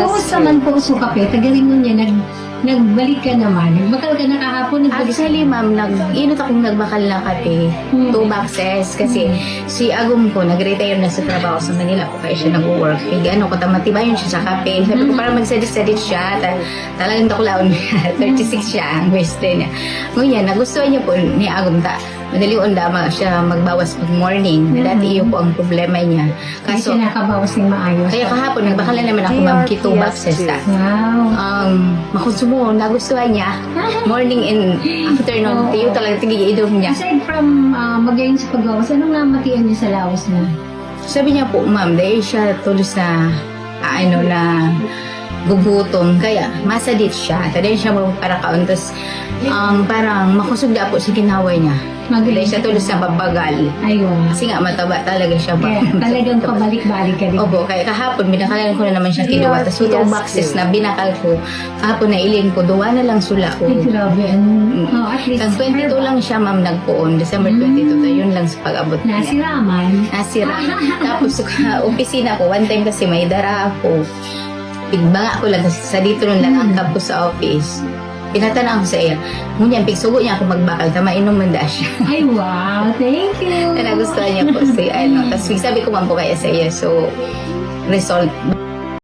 Kumusta man po sa kape? Tagaling mo niya, nagbalik ka naman. Nagbakal ka na kahapon, nagbalik Actually, ma'am, inot akong nagbakal na kape. 2 boxes. Kasi si Agum ko, nag-retire na sa trabaho sa Manila ko. Kaya siya nag-work. Kaya ano ko, tamatibayon siya sa kape. Sabi ko, parang magsadit-sadit siya. Talagang taklaon niya. 36 siya, ang birthday niya. Ngayon, nagustuhan niya po ni Agum ta. Madali undama siya magbawas pag morning. Dati iyo po ang problema niya. Hindi Kaso, siya nakabawas ng maayos. kaya kahapon, nagbakal na naman ako, ma'am, 2 boxes ta. Wow. Makonsumo, nagustuhan niya. Morning and afternoon, tiyo talaga tigigidom niya. Aside from magayon sa pagbawas, anong namatian niya sa lawas na? Sabi niya po, ma'am, dahil siya tulos na, na gugutom. Kaya, masadit siya. Dahil siya magparakaon. Tapos, parang makusugda po sa ginaway niya. Dahil siya tulos na babagal. Ayun. Kasi nga, mataba talaga siya. Kaya talagang pabalik-balik ka din. Opo, kaya kahapon, binakalan ko na naman siya kinuha. Tapos, 2 boxes na binakal ko. Kahapon na ilin ko, duwa na lang sula ko. Ay, grabe. At least, Tag 22 lang siya, ma'am, nagpuon. December 22, tayo yun lang sa pag-abot niya. nasiraman. Nasira. Tapos, opisina ko, one time kasi may dara ako. Pigbanga ko lang, kasi sa dito nun lang ang tapos sa office. Pinatanaw ko sa iya. Ngunyan, pigsugo niya ako magbakal, mainom manda siya. Ay, wow. Thank you. Na nagustuhan niya po si Tapos, sabi ko man po kaya sa iya. So, result.